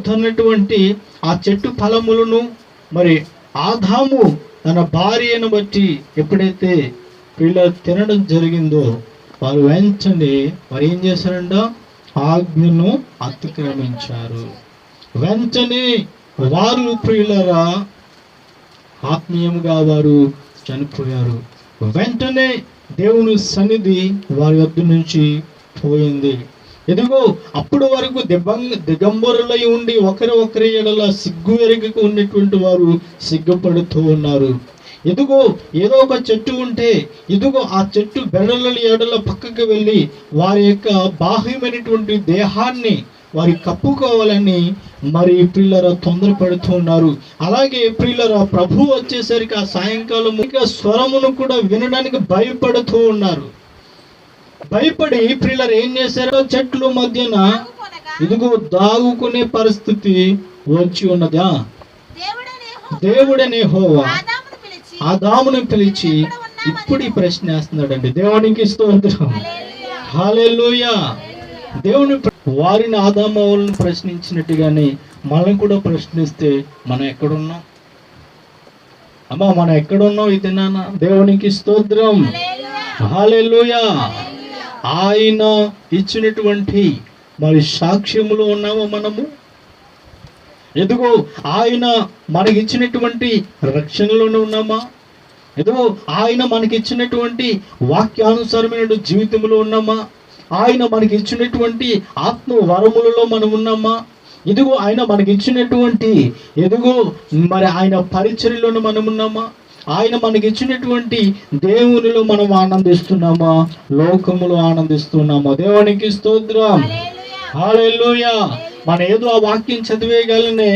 తినొద్దన్నటువంటి ఆ చెట్టు ఫలములను మరి ఆదాము తన భార్యను బట్టి ఎప్పుడైతే వీళ్ళు తినడం జరిగిందో వారు వెంటనే మరి ఏం చేశారంట, ఆజ్ఞను అతిక్రమించారు. వెంటనే వారు ప్రియులరా ఆత్మీయంగా వారు చనిపోయారు. వెంటనే దేవుని సన్నిధి వారి వద్ద నుంచి పోయింది. ఎదుగో అప్పుడు వరకు దిగంబరులై ఉండి ఒకరి ఎడల సిగ్గు ఎరగక ఉన్నటువంటి వారు సిగ్గుపడుతూ ఉన్నారు. ఇదిగో ఏదో ఒక చెట్టు ఉంటే ఇదిగో ఆ చెట్టు బెడల ఎడల పక్కకు వెళ్ళి వారి యొక్క బాహ్యమైనటువంటి దేహాన్ని వారి కప్పుకోవాలని మరి ప్రియులరా తొందరపడుతూ ఉన్నారు. అలాగే ప్రియులరా ప్రభు వచ్చేసరికి ఆ సాయంకాలం స్వరమును కూడా వినడానికి భయపడుతూ ఉన్నారు. భయపడి ప్రియులరు ఏం చేశారో చెట్లు మధ్యన ఇదిగో దాగుకునే పరిస్థితి వచ్చి ఉన్నదా. దేవుడనే యెహోవా ఆదామును పిలిచి ఇప్పుడు ఈ ప్రశ్న వేస్తున్నాడండి. దేవునికి స్తోత్రం, హల్లెలూయా. దేవుని వారిని ఆదాములను ప్రశ్నించినట్టుగానే మనం కూడా ప్రశ్నిస్తే మనం ఎక్కడున్నాం అమ్మా, మనం ఎక్కడున్నాం ఈ దినాన? దేవునికి స్తోత్రం, హల్లెలూయా. ఆయన ఇచ్చినటువంటి మరి సాక్ష్యములో ఉన్నామో మనము. ఎదుగో ఆయన మనకి ఇచ్చినటువంటి రక్షణలోనే ఉన్నామా? ఎదుగో ఆయన మనకి ఇచ్చినటువంటి వాక్యానుసారమైన జీవితంలో ఉన్నామా? ఆయన మనకి ఇచ్చినటువంటి ఆత్మ వరములలో మనం ఉన్నామా? ఎదుగో ఆయన మనకి ఇచ్చినటువంటి ఎదుగో మరి ఆయన పరిచర్యలోనే మనం ఉన్నామా? ఆయన మనకి ఇచ్చినటువంటి దేవునిలో మనం ఆనందిస్తున్నామా? లోకములో ఆనందిస్తున్నామా? దేవునికి స్తోత్రం, హల్లెలూయా. మనం ఏదో ఆ వాక్యం చదివేయగలనే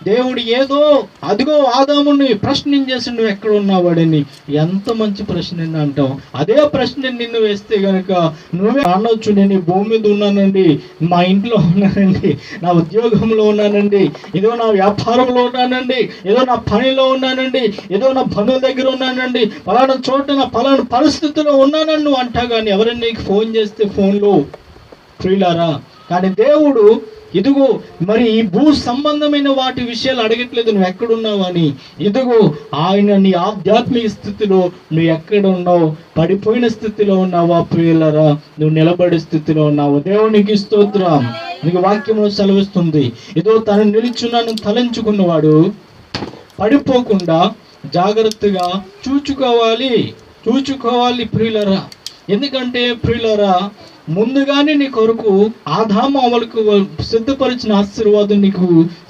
దేవుడు ఏదో అదిగో ఆదాముని ప్రశ్నించేసి నువ్వు ఎక్కడ ఉన్నావాడని. ఎంత మంచి ప్రశ్న అంటాం. అదే ప్రశ్న నిన్ను వేస్తే గనక నువ్వే అనొచ్చు, నేను ఈ భూమి మీద ఉన్నానండి, మా ఇంట్లో ఉన్నానండి, నా ఉద్యోగంలో ఉన్నానండి, ఏదో నా వ్యాపారంలో ఉన్నానండి, ఏదో నా పనిలో ఉన్నానండి, ఏదో నా బంధువుల దగ్గర ఉన్నానండి, పలానా చోట నా పలానా పరిస్థితిలో ఉన్నానని నువ్వు అంటా. కానీ ఎవరైనా నీకు ఫోన్ చేస్తే ఫోన్లో ప్రియులారా, కానీ దేవుడు ఇదిగో మరి ఈ భూ సంబంధమైన వాటి విషయాలు అడగట్లేదు నువ్వు ఎక్కడున్నావు అని. ఇదిగో ఆయన నీ ఆధ్యాత్మిక స్థితిలో నువ్వు ఎక్కడ ఉన్నావు? పడిపోయిన స్థితిలో ఉన్నావా ప్రియులరా? నువ్వు నిలబడే స్థితిలో ఉన్నావు. దేవునికి స్తోత్రం. నీకు వాక్యము సెలవిస్తుంది, ఏదో తను నిలుచున్నాను తలంచుకున్నవాడు పడిపోకుండా జాగ్రత్తగా చూచుకోవాలి ప్రియులరా. ఎందుకంటే ప్రియులరా ముందుగానే నీ కొరకు ఆదాము అమలుకు సిద్ధపరిచిన ఆశీర్వాదం నీకు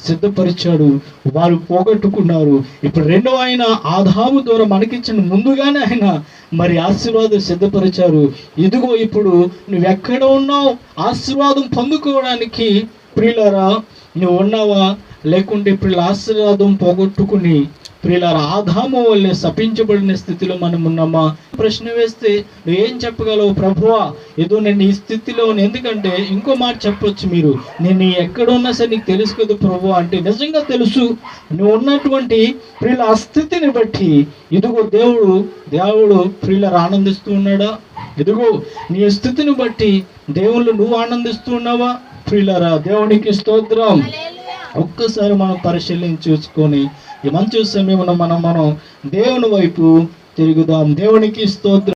సిద్ధపరిచాడు. వారు పోగొట్టుకున్నారు. ఇప్పుడు రెండో ఆయన ఆదాము ద్వారా మనకిచ్చిన ముందుగానే ఆయన మరి ఆశీర్వాదం సిద్ధపరిచారు. ఇదిగో ఇప్పుడు నువ్వెక్కడ ఉన్నావు? ఆశీర్వాదం పొందుకోవడానికి ప్రియులారా నువ్వు ఉన్నావా? లేకుంటే ప్రియుల ఆశీర్వాదం పోగొట్టుకుని ప్రియులారా ఆదాము వల్లే శపించబడిన స్థితిలో మనం ఉన్నామా? ప్రశ్న వేస్తే నువ్వు ఏం చెప్పగలవు? ప్రభువా ఏదో నేను ఈ స్థితిలో. ఎందుకంటే ఇంకో మాట చెప్పొచ్చు మీరు, నేను ఎక్కడున్నా సరే నీకు తెలుసు కదా ప్రభువా అంటే. నిజంగా తెలుసు. నువ్వు ఉన్నటువంటి ప్రియుల ఆ స్థితిని బట్టి ఇదిగో దేవుడు ప్రియులారా ఆనందిస్తూ ఉన్నాడా? ఇదిగో నీ స్థితిని బట్టి దేవుళ్ళు నువ్వు ఆనందిస్తూ ఉన్నావా ప్రియులారా? దేవునికి స్తోత్రం. ఒక్కసారి మనం పరిశీలించి చూసుకొని ఈ మంచి సమయంలో మనం దేవుని వైపు తిరుగుదాం. దేవునికి స్తోత్రం.